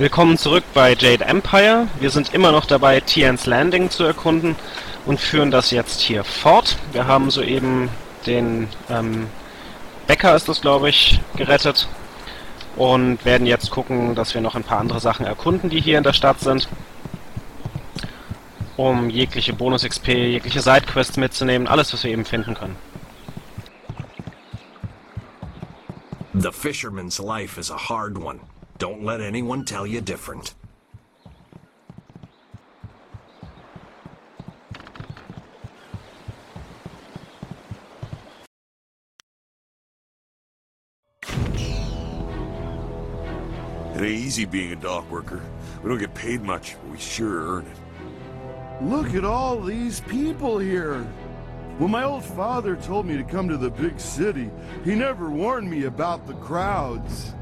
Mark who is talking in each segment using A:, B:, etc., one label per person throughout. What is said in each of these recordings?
A: Willkommen zurück bei Jade Empire. Wir sind immer noch dabei, Tiens Landing zu erkunden und führen das jetzt hier fort. Wir haben soeben den Bäcker, ist das glaube ich, gerettet und werden jetzt gucken, dass wir noch ein paar andere Sachen erkunden, die hier in der Stadt sind, um jegliche Bonus-XP, jegliche Sidequests mitzunehmen, alles was wir eben finden können.
B: The fisherman's life is a hard one. Don't let anyone tell you different.
C: It ain't easy being a dock worker. We don't get paid much, but we sure earn it.
D: Look at all these people here. When my old father told me to come to the big city, he never warned me about the crowds.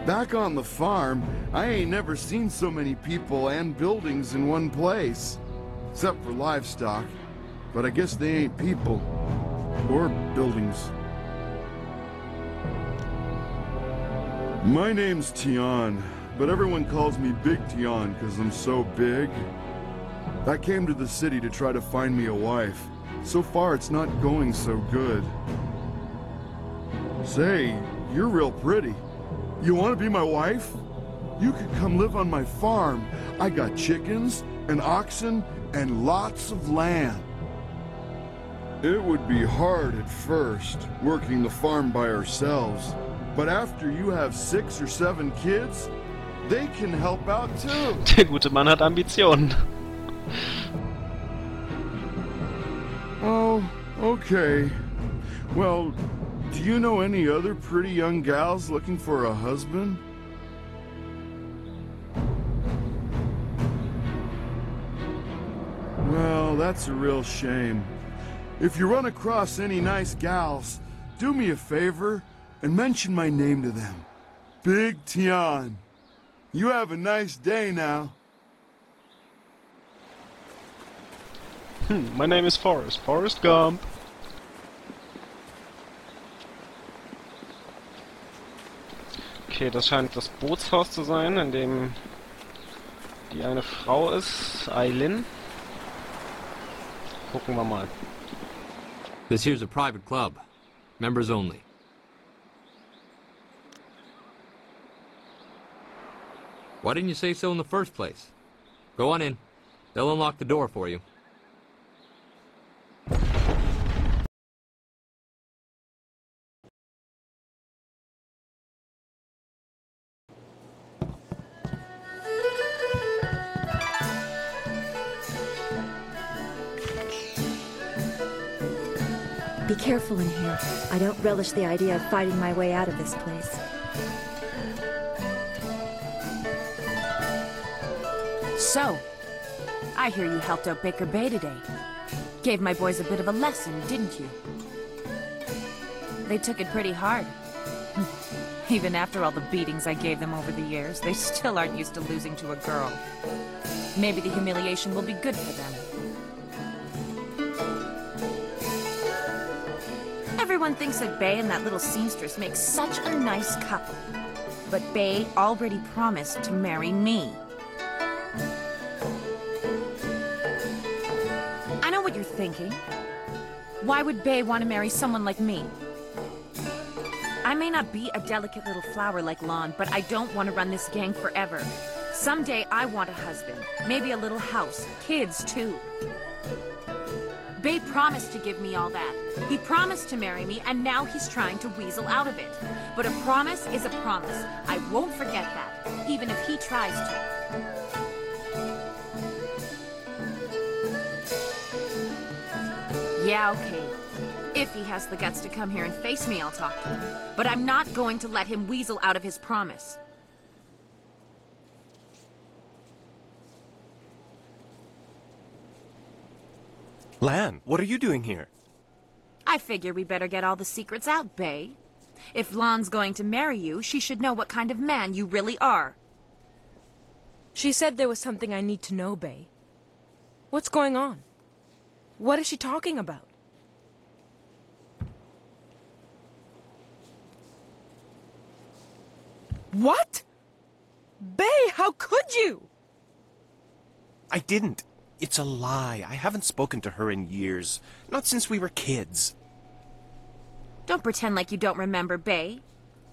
D: Back on the farm, I ain't never seen so many people and buildings in one place. Except for livestock. But I guess they ain't people. Or buildings. My name's Tien, but everyone calls me Big Tien because I'm so big. I came to the city to try to find me a wife. So far it's not going so good. Say, you're real pretty. You want to be my wife? You could come live on my farm. I got chickens and oxen and lots of land. It would be hard at first, working the farm by ourselves. But after you have 6 or 7 kids, they can help out too.
A: Der gute Mann hat Ambitionen.
D: Oh, okay. Well, do you know any other pretty young gals looking for a husband? Well, that's a real shame. If you run across any nice gals, do me a favor and mention my name to them. Big Tien. You have a nice day now.
A: My name is Forrest Gump. Okay, das scheint das Bootshaus zu sein, in dem die eine Frau ist, Eileen. Gucken wir mal.
E: This here's a private club. Members only. Why didn't you say so in the first place? Go on in. They'll unlock the door for you.
F: Be careful in here. I don't relish the idea of fighting my way out of this place.
G: So, I hear you helped out Baker Bay today. Gave my boys a bit of a lesson, didn't you? They took it pretty hard. Even after all the beatings I gave them over the years, they still aren't used to losing to a girl. Maybe the humiliation will be good for them. Everyone thinks that Bay and that little seamstress make such a nice couple. But Bay already promised to marry me. I know what you're thinking. Why would Bay want to marry someone like me? I may not be a delicate little flower like Lon, but I don't want to run this gang forever. Someday I want a husband, maybe a little house, kids too. Bay promised to give me all that. He promised to marry me, and now he's trying to weasel out of it. But a promise is a promise. I won't forget that, even if he tries to. Yeah, okay. If he has the guts to come here and face me, I'll talk to him. But I'm not going to let him weasel out of his promise.
H: Lan, what are you doing here?
G: I figure we better get all the secrets out, Bay. If Lan's going to marry you, she should know what kind of man you really are.
I: She said there was something I need to know, Bay. What's going on? What is she talking about? What? Bay, how could you?
H: I didn't. It's a lie. I haven't spoken to her in years. Not since we were kids.
G: Don't pretend like you don't remember, Bay.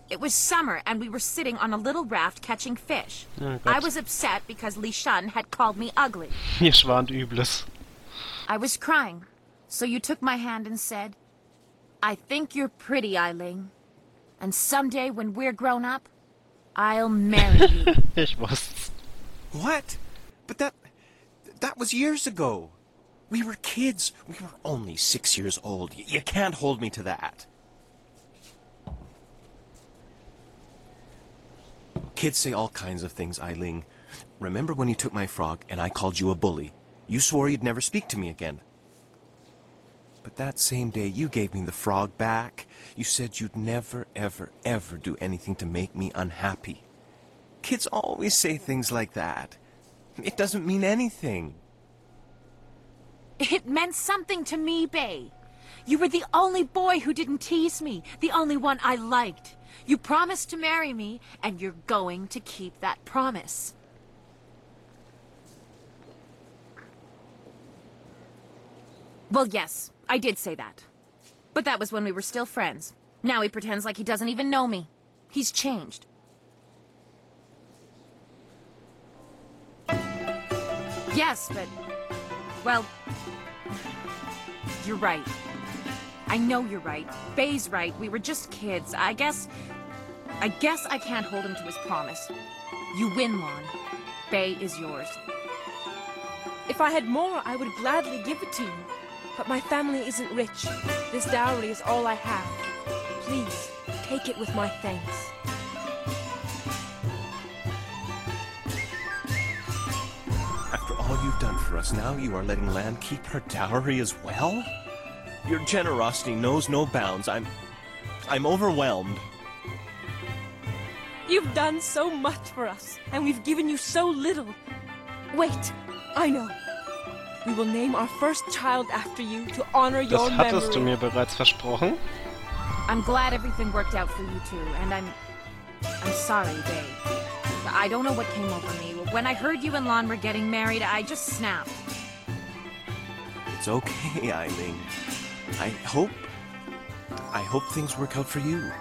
G: It was summer, and we were sitting on a little raft catching fish.
A: Oh
G: I
A: Gott.
G: was upset because Li Shan had called me ugly.
A: Ihr schwant Übles.
G: I was crying, so you took my hand and said, I think you're pretty, Eiling. And someday when we're grown up, I'll marry you.
A: Ich wusste's.
H: What? But that was years ago. We were kids. We were only 6 years old. You can't hold me to that. Kids say all kinds of things, Eiling. Remember when you took my frog and I called you a bully? You swore you'd never speak to me again. But that same day you gave me the frog back. You said you'd never, ever, ever do anything to make me unhappy. Kids always say things like that. It doesn't mean anything.
G: It meant something to me, Bay. You were the only boy who didn't tease me, the only one I liked. You promised to marry me, and you're going to keep that promise. Well, yes, I did say that. But that was when we were still friends. Now he pretends like he doesn't even know me. He's changed. Yes, but... well... you're right. I know you're right. Bay's right. We were just kids. I guess I can't hold him to his promise. You win, Lon. Bay is yours.
I: If I had more, I would gladly give it to you. But my family isn't rich. This dowry is all I have. Please, take it with my thanks.
H: After all you've done for us, now you are letting Lan keep her dowry as well? Your generosity knows no bounds. I'm overwhelmed.
I: You've done so much for us, and we've given you so little. Wait, I know. We will name our first child after you to honor your
A: Das hattest du
I: memory.
A: mir bereits versprochen.
G: I'm glad everything worked out for you two, and I'm sorry, Bay. I don't know what came over me. When I heard you and Lon were getting married, I just snapped.
H: It's okay, Eileen. I hope things work out for you.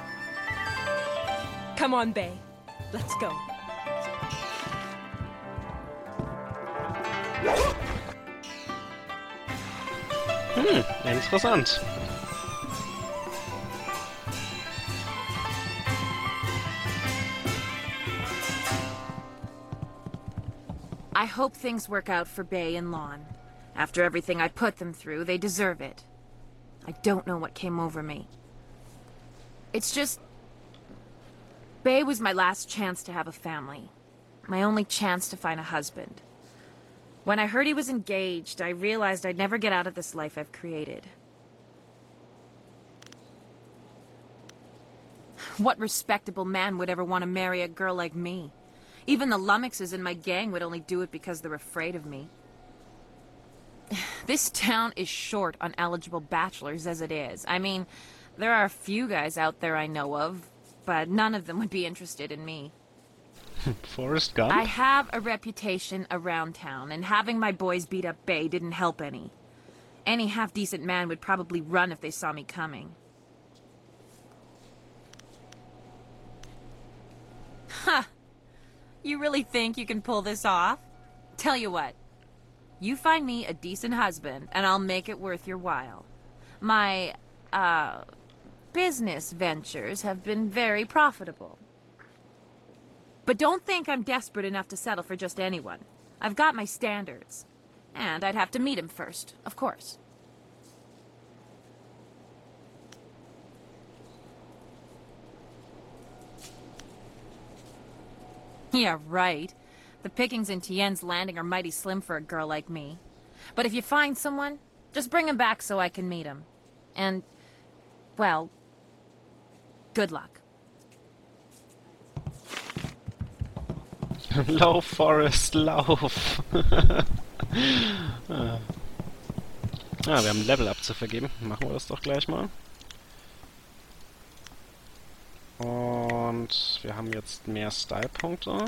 I: Come on, Bay. Let's go.
A: Interessant.
G: I hope things work out for Bay and Lon. After everything I put them through, they deserve it. I don't know what came over me. It's just... Bay was my last chance to have a family. My only chance to find a husband. When I heard he was engaged, I realized I'd never get out of this life I've created. What respectable man would ever want to marry a girl like me? Even the lummoxes in my gang would only do it because they're afraid of me. This town is short on eligible bachelors as it is. I mean, there are a few guys out there I know of, but none of them would be interested in me.
A: Forrest Gump?
G: I have a reputation around town, and having my boys beat up Bay didn't help any. Any half-decent man would probably run if they saw me coming. Huh. You really think you can pull this off? Tell you what. You find me a decent husband, and I'll make it worth your while. My, business ventures have been very profitable. But don't think I'm desperate enough to settle for just anyone. I've got my standards. And I'd have to meet him first, of course. Yeah, right. The pickings in Tien's Landing are mighty slim for a girl like me. But if you find someone, just bring him back so I can meet him. And, well, good luck.
A: Lauf, Forrest, lauf! Ah, wir haben ein Level-Up zu vergeben. Machen wir das doch gleich mal. Und Und wir haben jetzt mehr Style-Punkte.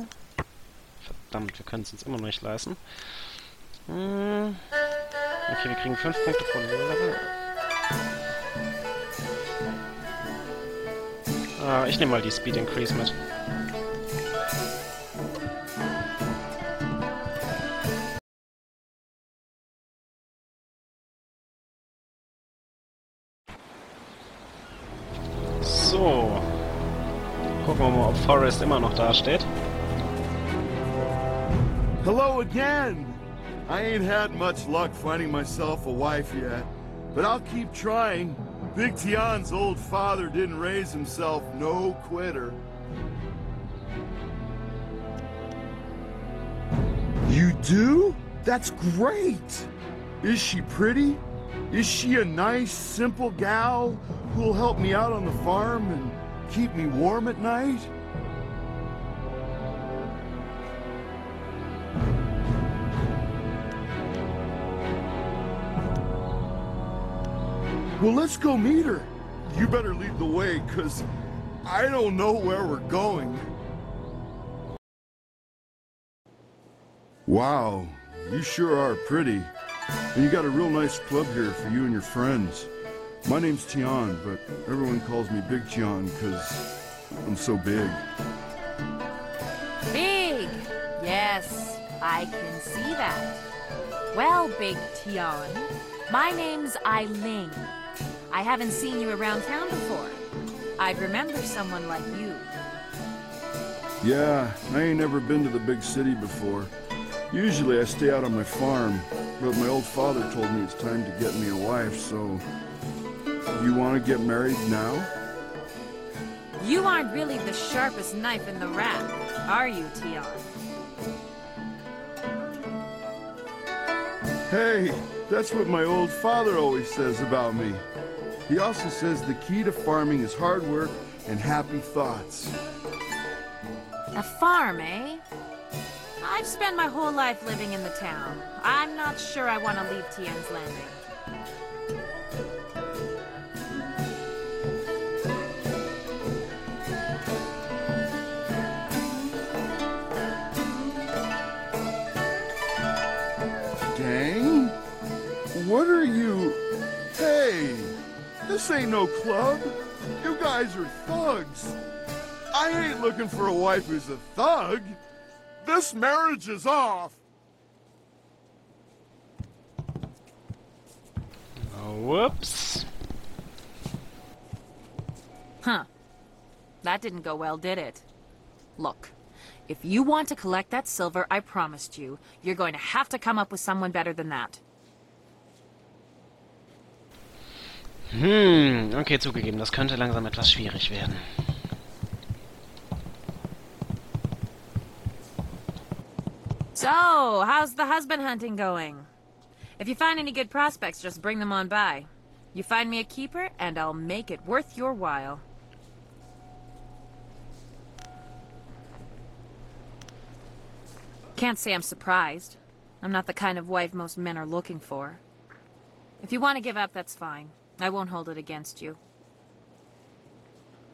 A: Verdammt, wir können es uns immer noch nicht leisten. Okay, wir kriegen 5 Punkte pro Level. Ich nehme mal die Speed Increase mit. So. Gucken wir mal, ob Forrest immer noch dasteht.
D: Hello again! I ain't had much luck finding myself a wife yet, but I'll keep trying. Big Tien's old father didn't raise himself no quitter. You do? That's great! Is she pretty? Is she a nice, simple gal who'll help me out on the farm and keep me warm at night? Well, let's go meet her. You better lead the way, 'cause I don't know where we're going. Wow, you sure are pretty. And you got a real nice club here for you and your friends. My name's Tien, but everyone calls me Big Tien, 'cause I'm so big.
G: Big! Yes, I can see that. Well, Big Tien, my name's Eiling. I haven't seen you around town before. I'd remember someone like you.
D: Yeah, I ain't never been to the big city before. Usually I stay out on my farm, but my old father told me it's time to get me a wife, so... You want to get married now?
G: You aren't really the sharpest knife in the rack, are you, Tien?
D: Hey, that's what my old father always says about me. He also says the key to farming is hard work and happy thoughts.
G: A farm, eh? I've spent my whole life living in the town. I'm not sure I want to leave Tien's Landing.
D: Dang? What are you... Hey! This ain't no club. You guys are thugs. I ain't looking for a wife who's a thug. This marriage is off.
A: Whoops.
G: Huh. That didn't go well, did it? Look, if you want to collect that silver I promised you, you're going to have to come up with someone better than that.
A: Okay, zugegeben, das könnte langsam etwas schwierig werden.
G: So, how's the husband hunting going? If you find any good prospects, just bring them on by. You find me a keeper, and I'll make it worth your while. Can't say I'm surprised. I'm not the kind of wife most men are looking for. If you want to give up, that's fine. I won't hold it against you.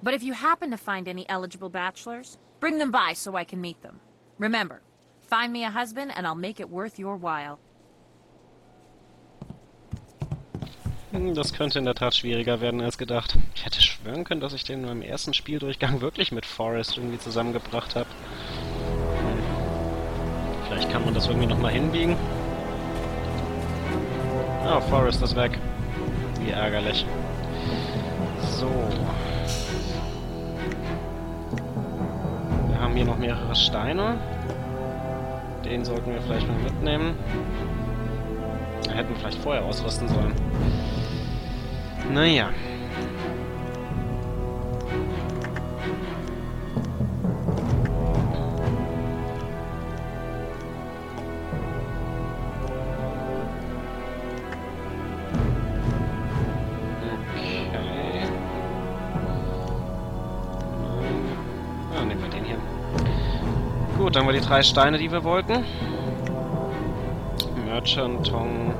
G: But if you happen to find any eligible bachelors, bring them by so I can meet them. Remember, find me a husband and I'll make it worth your while.
A: Das könnte in der Tat schwieriger werden als gedacht. Ich hätte schwören können, dass ich den beim ersten Spieldurchgang wirklich mit Forrest irgendwie zusammengebracht habe. Vielleicht kann man das irgendwie nochmal hinbiegen. Ah, Forrest ist weg. Wie ärgerlich. So. Wir haben hier noch mehrere Steine. Den sollten wir vielleicht mal mitnehmen. Hätten wir vielleicht vorher ausrüsten sollen. Naja. Gut, dann haben wir die 3 Steine, die wir wollten. Merchant, Tong.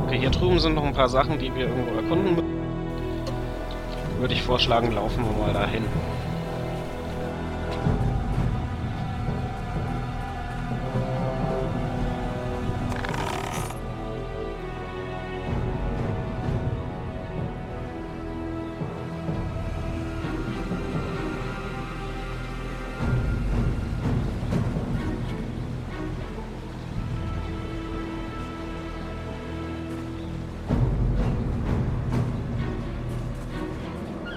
A: Okay, hier drüben sind noch ein paar Sachen, die wir irgendwo erkunden müssen. Würde ich vorschlagen, laufen wir mal dahin.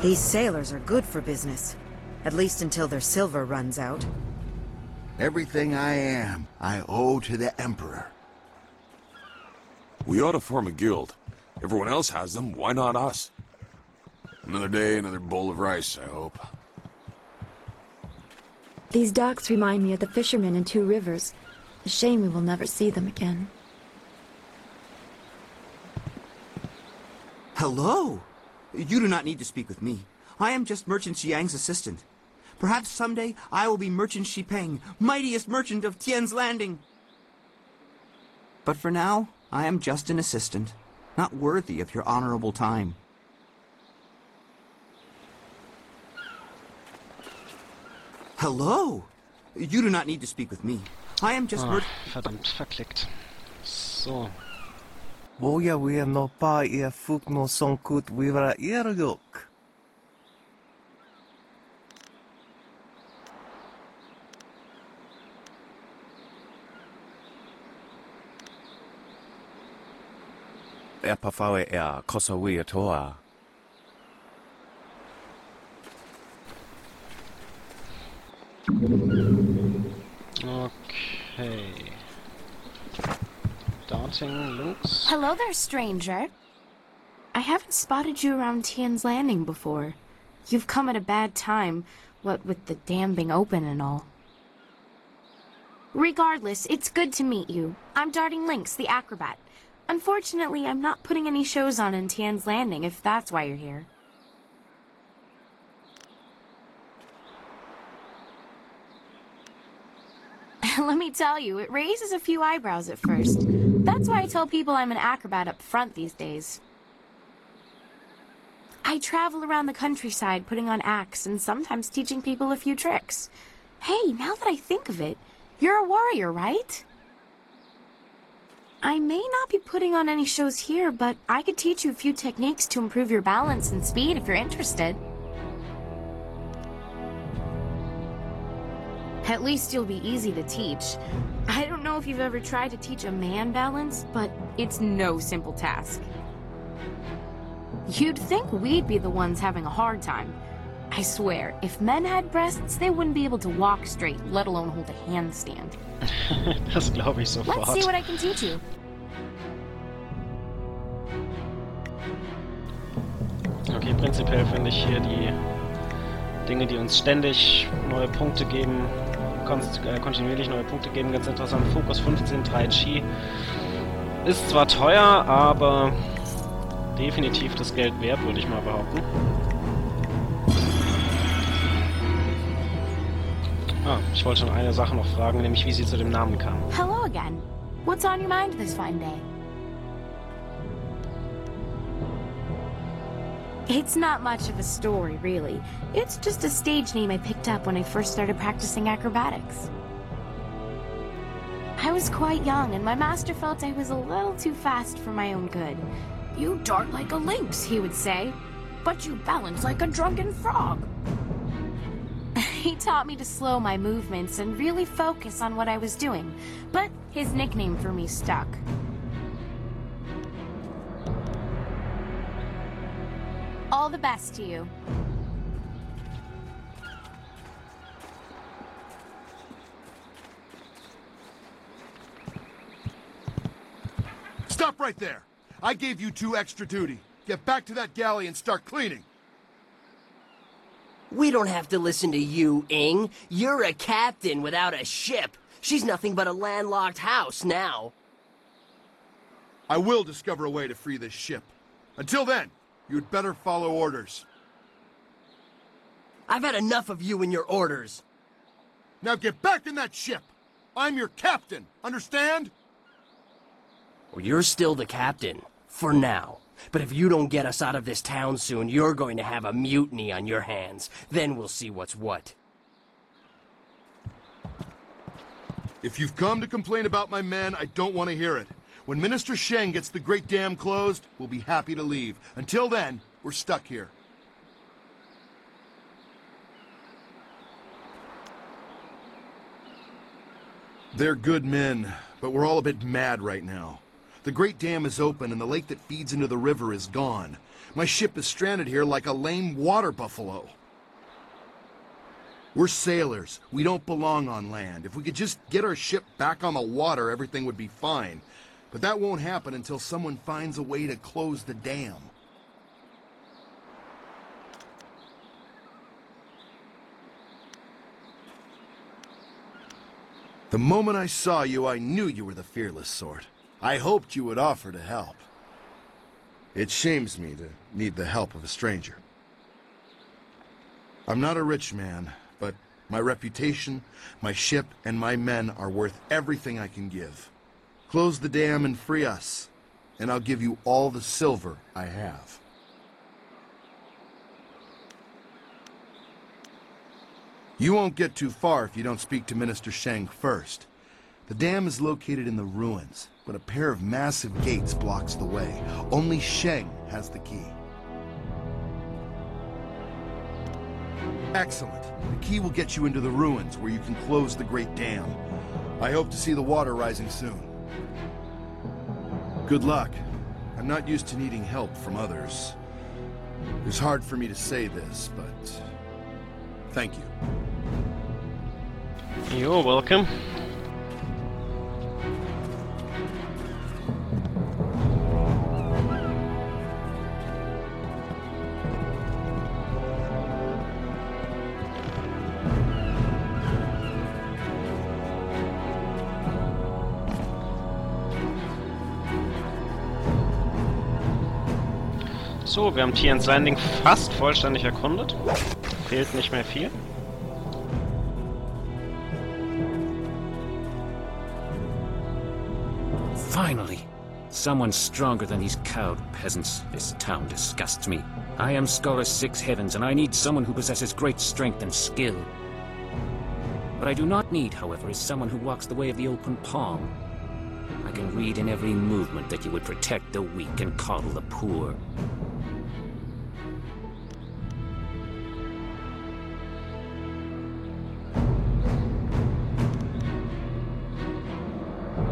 J: These sailors are good for business. At least until their silver runs out.
D: Everything I am, I owe to the Emperor.
C: We ought to form a guild. Everyone else has them, why not us? Another day, another bowl of rice, I hope.
F: These docks remind me of the fishermen in Two Rivers. A shame we will never see them again.
K: Hello! You do not need to speak with me. I am just Merchant Xiang's assistant. Perhaps someday I will be Merchant Xipeng, mightiest merchant of Tien's Landing. But for now, I am just an assistant, not worthy of your honorable time. Hello! You do not need to speak with me. I am just
A: Verdammt, verklickt. So.
H: Woja wir no pa ihr fug no sonkut wivra irguk. Pafawe kosawi toa.
A: Okay. Darting links.
L: Hello there, stranger. I haven't spotted you around Tien's Landing before. You've come at a bad time, what with the dam being open and all. Regardless, it's good to meet you. I'm Darting Lynx, the acrobat. Unfortunately, I'm not putting any shows on in Tien's Landing, if that's why you're here. Let me tell you, it raises a few eyebrows at first. That's why I tell people I'm an acrobat up front these days. I travel around the countryside putting on acts and sometimes teaching people a few tricks. Hey, now that I think of it, you're a warrior, right? I may not be putting on any shows here, but I could teach you a few techniques to improve your balance and speed if you're interested. At least you'll be easy to teach. I don't know if you've ever tried to teach a man balance, but it's no simple task. You'd think we'd be the ones having a hard time. I swear, if men had breasts, they wouldn't be able to walk straight, let alone hold a handstand.
A: Das glaube ich sofort.
L: Let's see what I can teach you.
A: Okay, prinzipiell finde ich hier die Dinge, die uns ständig neue Punkte geben, kontinuierlich neue Punkte geben, ganz interessant. Fokus 15, 3 Chi. Ist zwar teuer, aber definitiv das Geld wert, würde ich mal behaupten. Ah, ich wollte schon eine Sache noch fragen, nämlich wie sie zu dem Namen kam.
L: Hello again. What's on your mind this fine day? It's not much of a story, really. It's just a stage name I picked up when I first started practicing acrobatics. I was quite young, and my master felt I was a little too fast for my own good. You dart like a lynx, he would say, but you balance like a drunken frog. He taught me to slow my movements and really focus on what I was doing, but his nickname for me stuck. All the best to you.
D: Stop right there! I gave you 2 extra duty. Get back to that galley and start cleaning.
M: We don't have to listen to you, Ing. You're a captain without a ship. She's nothing but a landlocked house now.
D: I will discover a way to free this ship. Until then, you'd better follow orders.
M: I've had enough of you and your orders.
D: Now get back in that ship! I'm your captain, understand?
M: Well, you're still the captain, for now. But if you don't get us out of this town soon, you're going to have a mutiny on your hands. Then we'll see what's what.
D: If you've come to complain about my men, I don't want to hear it. When Minister Sheng gets the Great Dam closed, we'll be happy to leave. Until then, we're stuck here. They're good men, but we're all a bit mad right now. The Great Dam is open and the lake that feeds into the river is gone. My ship is stranded here like a lame water buffalo. We're sailors. We don't belong on land. If we could just get our ship back on the water, everything would be fine. But that won't happen until someone finds a way to close the dam. The moment I saw you, I knew you were the fearless sort. I hoped you would offer to help. It shames me to need the help of a stranger. I'm not a rich man, but my reputation, my ship, and my men are worth everything I can give. Close the dam and free us, and I'll give you all the silver I have. You won't get too far if you don't speak to Minister Sheng first. The dam is located in the ruins, but a pair of massive gates blocks the way. Only Sheng has the key. Excellent. The key will get you into the ruins, where you can close the Great Dam. I hope to see the water rising soon. Good luck. I'm not used to needing help from others. It's hard for me to say this, but thank you.
A: You're welcome. So, wir haben Tiens Landing fast vollständig erkundet. Fehlt nicht mehr viel.
N: Finally! Someone stronger than these cowed peasants. This town disgusts me. I am Scholar Six Heavens, and I need someone who possesses great strength and skill. What I do not need, however, is someone who walks the way of the open palm. I can read in every movement that you would protect the weak and coddle the poor.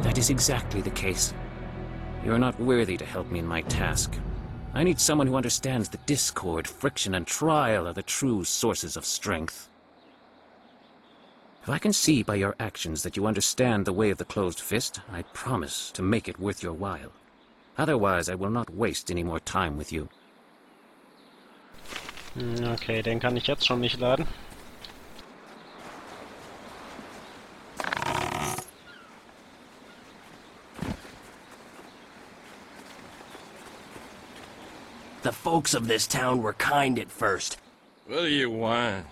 N: That is exactly the case. You are not worthy to help me in my task. I need someone who understands that discord, friction, and trial are the true sources of strength. If I can see by your actions that you understand the way of the closed fist, I promise to make it worth your while. Otherwise, I will not waste any more time with you.
A: Okay, den kann ich jetzt schon nicht laden.
M: The folks of this town were kind at first.
O: What do you want?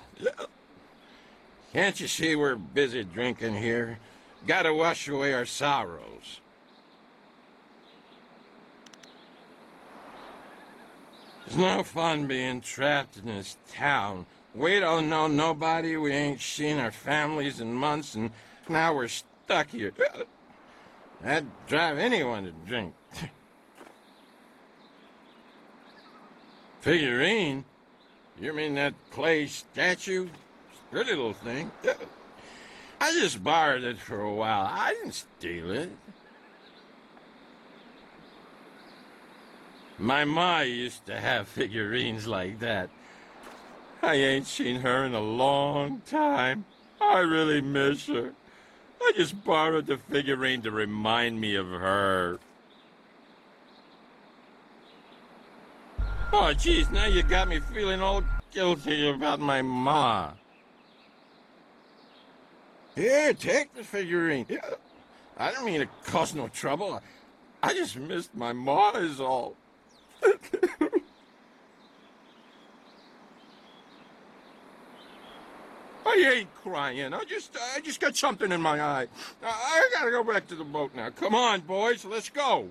O: Can't you see we're busy drinking here? Gotta wash away our sorrows. It's no fun being trapped in this town. We don't know nobody, we ain't seen our families in months, and now we're stuck here. That'd drive anyone to drink. Figurine? You mean that clay statue? Pretty little thing. I just borrowed it for a while. I didn't steal it. My ma used to have figurines like that. I ain't seen her in a long time. I really miss her. I just borrowed the figurine to remind me of her. Oh, geez, now you got me feeling all guilty about my ma. Here, take the figurine. I don't mean to cause no trouble. I just missed my ma is all. I ain't crying. I just got something in my eye. I gotta go back to the boat now. Come on, boys, let's go.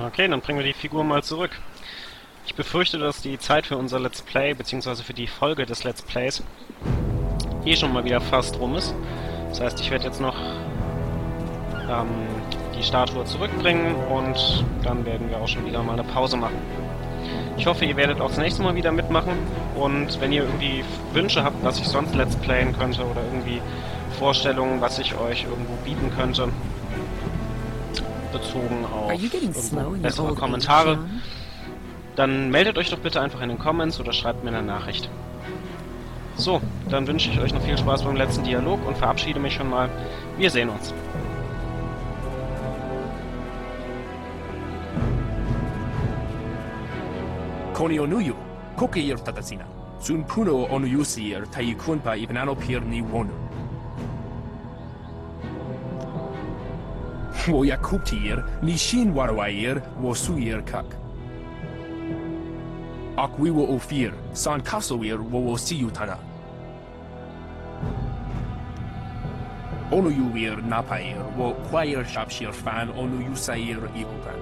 A: Okay, dann bringen wir die Figur mal zurück. Ich befürchte, dass die Zeit für unser Let's Play, beziehungsweise für die Folge des Let's Plays, schon mal wieder fast rum ist. Das heißt, ich werde jetzt noch die Statue zurückbringen und dann werden wir auch schon wieder mal eine Pause machen. Ich hoffe, ihr werdet auch das nächste Mal wieder mitmachen und wenn ihr irgendwie Wünsche habt, was ich sonst Let's Playen könnte oder irgendwie Vorstellungen, was ich euch irgendwo bieten könnte. Bezogen auf bessere Kommentare. Dann meldet euch doch bitte einfach in den Comments oder schreibt mir eine Nachricht. So, dann wünsche ich euch noch viel Spaß beim letzten Dialog und verabschiede mich schon mal. Wir sehen uns.
P: Konionuyu, Kokeir Tatasina, Sun Puno Onuyusir Taikunpa Ivananopir ni Wonu. Wo Yakuptir, Nishin Warawair, Wosuir Kak. Akwiwo Ofir, San Kasowir, Wo Siyutana. Onuyuir Napair, Wo Quair Shapshir Fan Onuyusair Ihupan.